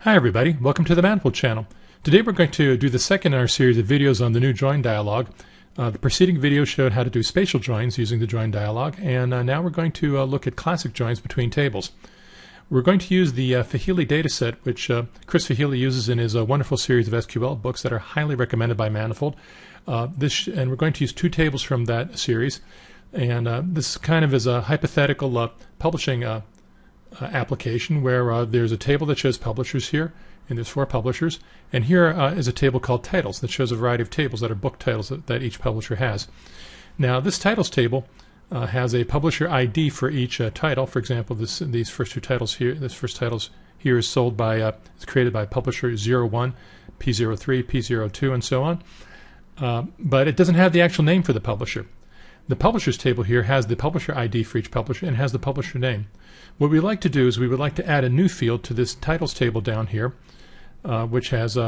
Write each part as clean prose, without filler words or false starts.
Hi everybody, welcome to the Manifold channel. Today we're going to do the second in our series of videos on the new join dialog. The preceding video showed how to do spatial joins using the join dialog, and now we're going to look at classic joins between tables. We're going to use the Fahili dataset, which Chris Fahili uses in his wonderful series of SQL books that are highly recommended by Manifold. And we're going to use two tables from that series, and this kind of is a hypothetical publishing application where there's a table that shows publishers here, and there's 4 publishers, and here is a table called titles that shows a variety of tables that are book titles that each publisher has. Now this titles table has a publisher ID for each title. For example, these first two titles here, this first titles here is sold by it's created by publisher 01, P03, P02, and so on, but it doesn't have the actual name for the publisher. The publishers table here has the publisher ID for each publisher and has the publisher name. What we like to do is we would like to add a new field to this titles table down here, which is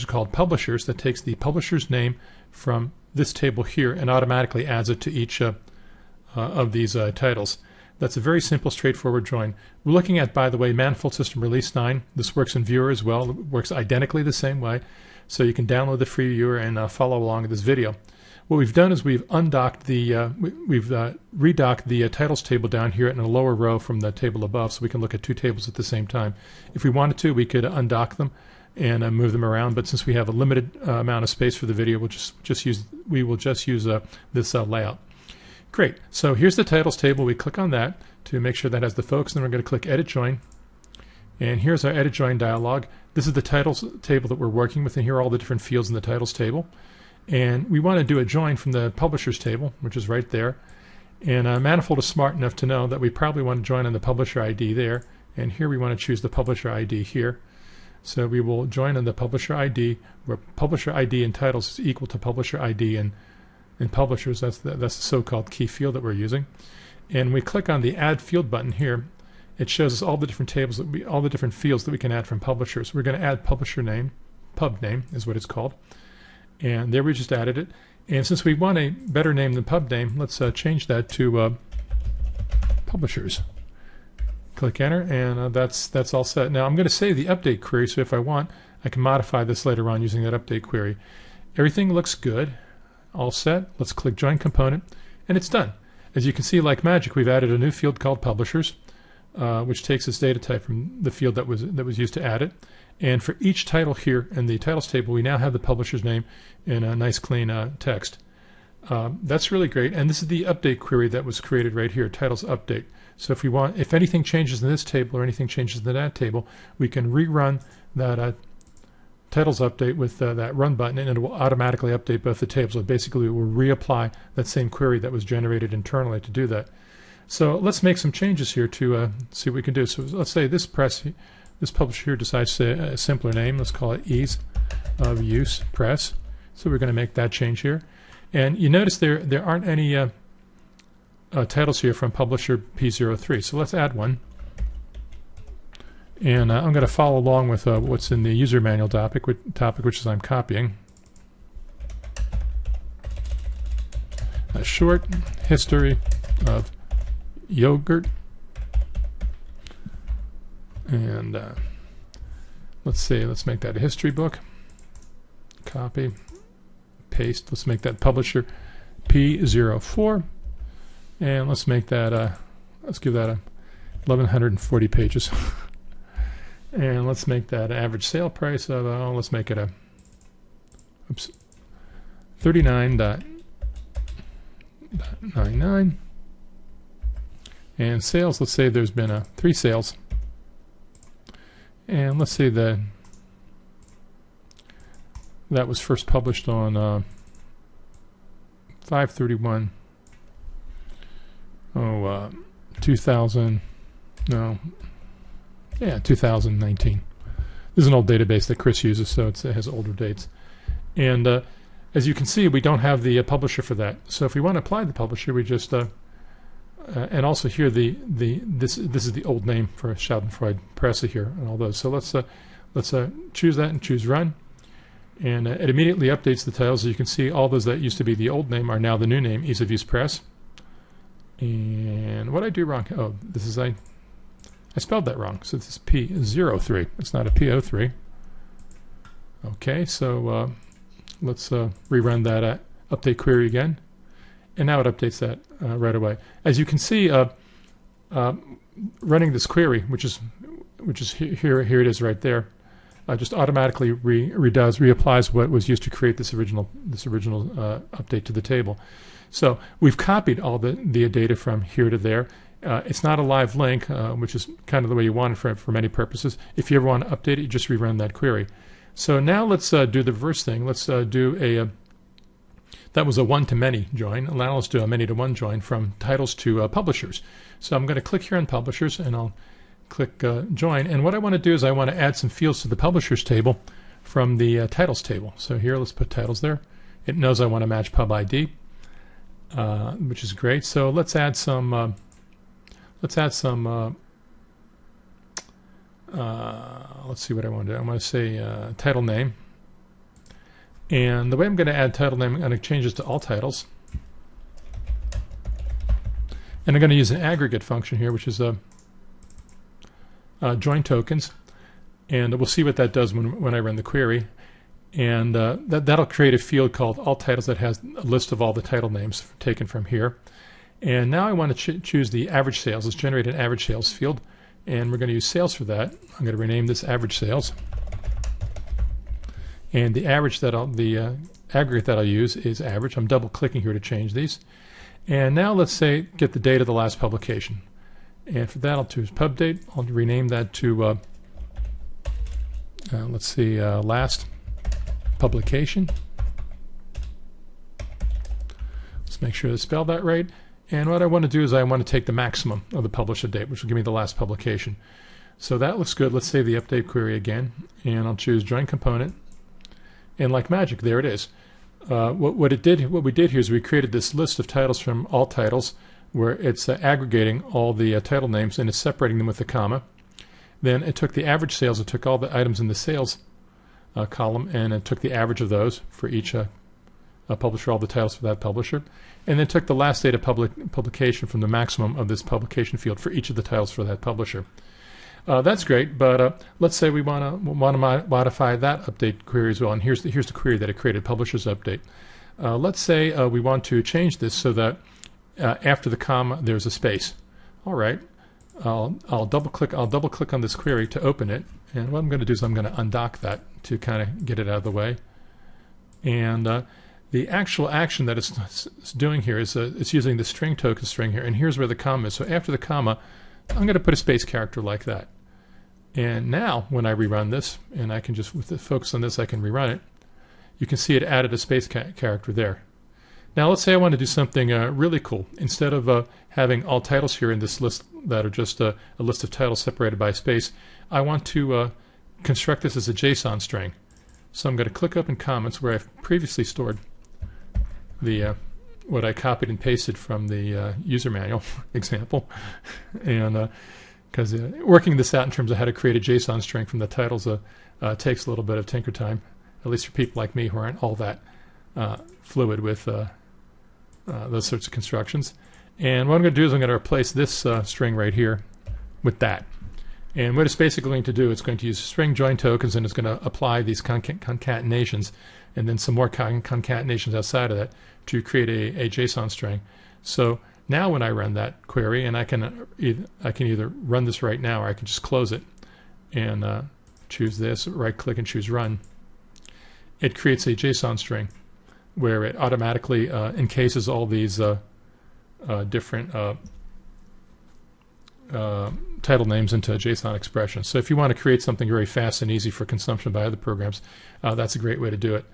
called publishers, that takes the publisher's name from this table here and automatically adds it to each of these titles. That's a very simple, straightforward join. We're looking at, by the way, Manifold System Release 9. This works in Viewer as well. It works identically the same way, so you can download the free Viewer and follow along with this video. What we've done is we've undocked redocked the titles table down here in a lower row from the table above, so we can look at two tables at the same time. If we wanted to, we could undock them and move them around, but since we have a limited amount of space for the video, we will just use this layout. Great. So here's the titles table. We click on that to make sure that has the focus, and then we're going to click Edit Join. And here's our Edit Join dialog. This is the titles table that we're working with, and here are all the different fields in the titles table. And we want to do a join from the publishers table, which is right there. And Manifold is smart enough to know that we probably want to join on the publisher ID there. And here we want to choose the publisher ID here. So we will join on the publisher ID, where publisher ID in titles is equal to publisher ID in publishers. That's the so-called key field that we're using. And we click on the Add Field button here. It shows us all the different tables all the different fields that we can add from publishers. We're going to add publisher name, pub name is what it's called. And there we just added it. And since we want a better name than pub name, let's change that to publishers. Click enter, and that's all set. Now I'm going to save the update query, so if I want, I can modify this later on using that update query. Everything looks good, all set. Let's click Join Component, and it's done. As you can see, like magic, we've added a new field called Publishers, which takes this data type from the field that was used to add it. And for each title here in the titles table, we now have the publisher's name in a nice clean text. That's really great. And this is the update query that was created right here, titles update. So if anything changes in this table or anything changes in that table, we can rerun that titles update with that run button, and it will automatically update both the tables. So basically, it will reapply that same query that was generated internally to do that. So let's make some changes here to see what we can do. So let's say this publisher here decides to a simpler name. Let's call it Ease of Use Press. So we're going to make that change here. And you notice there aren't any titles here from publisher P03. So let's add one. And I'm going to follow along with what's in the user manual topic, which is I'm copying. A short history of yogurt. And let's make that a history book. Copy, paste. Let's make that publisher P04, and let's make that let's give that 1140 pages. And let's make that average sale price of let's make it a 39.99. And sales, let's say there's been 3 sales. And let's say that was first published on 5/31 2019. This is an old database that Chris uses, so it has older dates. And as you can see, we don't have the publisher for that. So if we want to apply the publisher, we just and also here this is the old name for Schadenfreude Presse here and all those. So let's choose that and choose Run, and it immediately updates the titles. As you can see, all those that used to be the old name are now the new name, Ease of Use Press. And what I do wrong? Oh, this is I I spelled that wrong. So this is P03. It's not a P03. Okay, so let's rerun that update query again. And now it updates that right away. As you can see, running this query, which is here it is right there, just automatically reapplies what was used to create this original update to the table. So we've copied all the data from here to there. It's not a live link, which is kind of the way you want it for many purposes. If you ever want to update it, you just rerun that query. So now let's do the reverse thing. Let's do that was a one-to-many join. Now let's do a many-to-one join from titles to publishers. So I'm going to click here on publishers, and I'll click join. And what I want to do is I want to add some fields to the publishers table from the titles table. So here, let's put titles there. It knows I want to match pub ID, which is great. So let's add some. Let's see what I want to do. I want to say title name. And the way I'm going to add title name, I'm going to change this to all titles. And I'm going to use an aggregate function here, which is join tokens. And we'll see what that does when I run the query. And that'll create a field called all titles that has a list of all the title names taken from here. And now I want to choose the average sales. Let's generate an average sales field. And we're going to use sales for that. I'm going to rename this average sales. And the average the aggregate that I'll use is average. I'm double clicking here to change these. And now let's say get the date of the last publication. And for that I'll choose pub date. I'll rename that to let's see, last publication. Let's make sure to spell that right. And what I want to do is I want to take the maximum of the publisher date, which will give me the last publication. So that looks good. Let's save the update query again, and I'll choose join component. And like magic, there it is. What we did here is we created this list of titles from all titles, where it's aggregating all the title names and it's separating them with a comma. Then it took the average sales, it took all the items in the sales column, and it took the average of those for each publisher, all the titles for that publisher, and then took the last date of publication from the maximum of this publication field for each of the titles for that publisher. That's great, but let's say we want to modify that update query as well. And here's the query that it created: publishers update. Let's say we want to change this so that after the comma there's a space. All right, I'll double click on this query to open it, and what I'm going to do is I'm going to undock that to kind of get it out of the way. And the actual action that it's doing here is it's using the string token string here, and here's where the comma is. So after the comma, I'm going to put a space character like that. And now when I rerun this, and I can just, with the focus on this, I can rerun it, you can see it added a space character there. Now let's say I want to do something really cool. Instead of having all titles here in this list that are just a list of titles separated by space, I want to construct this as a JSON string. So I'm going to click up in comments where I've previously stored the what I copied and pasted from the user manual example. And because working this out in terms of how to create a JSON string from the titles takes a little bit of tinker time, at least for people like me who aren't all that fluid with those sorts of constructions. And what I'm going to do is I'm going to replace this string right here with that. And what it's basically going to do, it's going to use string join tokens, and it's going to apply these concatenations and then some more concatenations outside of that to create a JSON string. So now when I run that query, and I can either run this right now, or I can just close it and choose this, right click and choose run. It creates a JSON string where it automatically encases all these different title names into a JSON expression. So if you want to create something very fast and easy for consumption by other programs, that's a great way to do it.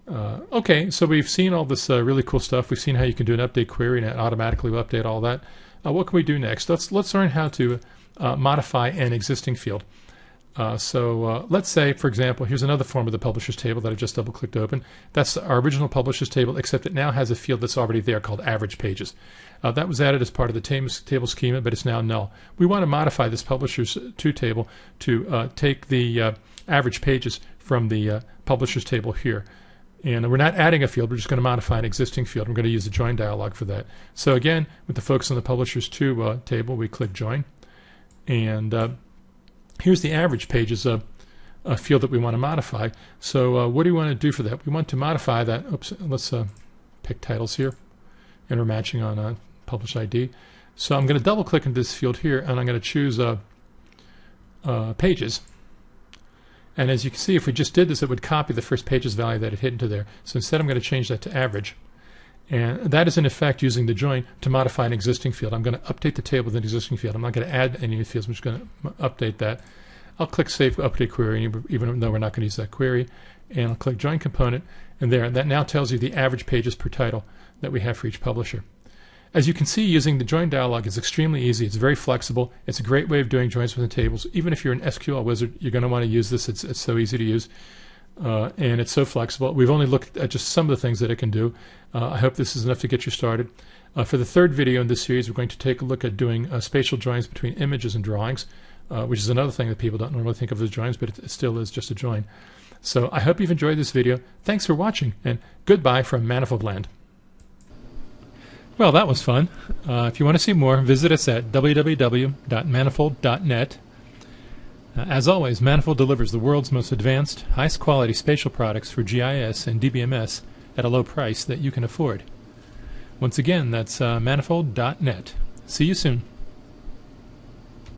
Okay, so we've seen all this really cool stuff. We've seen how you can do an update query and it automatically will update all that. What can we do next? Let's learn how to modify an existing field. So let's say, for example, here's another form of the publishers table that I just double-clicked open. That's our original publishers table, except it now has a field that's already there called average pages. That was added as part of the table schema, but it's now null. We want to modify this publishers to table to take the average pages from the publishers table here. And we're not adding a field, we're just going to modify an existing field. We're going to use the join dialog for that. So again, with the focus on the publishers to table, we click join. And here's the average pages field that we want to modify. So what do we want to do for that? We want to modify that. Oops, let's pick titles here, and we're matching on publish ID. So I'm going to double click into this field here, and I'm going to choose pages. And as you can see, if we just did this, it would copy the first pages value that it hit into there. So instead, I'm going to change that to average. And that is in effect using the join to modify an existing field. I'm going to update the table with an existing field. I'm not going to add any new fields. I'm just going to update that. I'll click Save Update Query, even though we're not going to use that query. And I'll click Join Component. And there, that now tells you the average pages per title that we have for each publisher. As you can see, using the join dialog is extremely easy. It's very flexible. It's a great way of doing joins within tables. Even if you're an SQL wizard, you're going to want to use this. It's so easy to use, and it's so flexible. We've only looked at just some of the things that it can do. I hope this is enough to get you started. For the third video in this series, we're going to take a look at doing spatial joins between images and drawings, which is another thing that people don't normally think of as joins, but it still is just a join. So I hope you've enjoyed this video. Thanks for watching, and goodbye from Manifold Land. Well, that was fun. If you want to see more, visit us at www.manifold.net. As always, Manifold delivers the world's most advanced, highest quality spatial products for GIS and DBMS at a low price that you can afford. Once again, that's manifold.net. See you soon.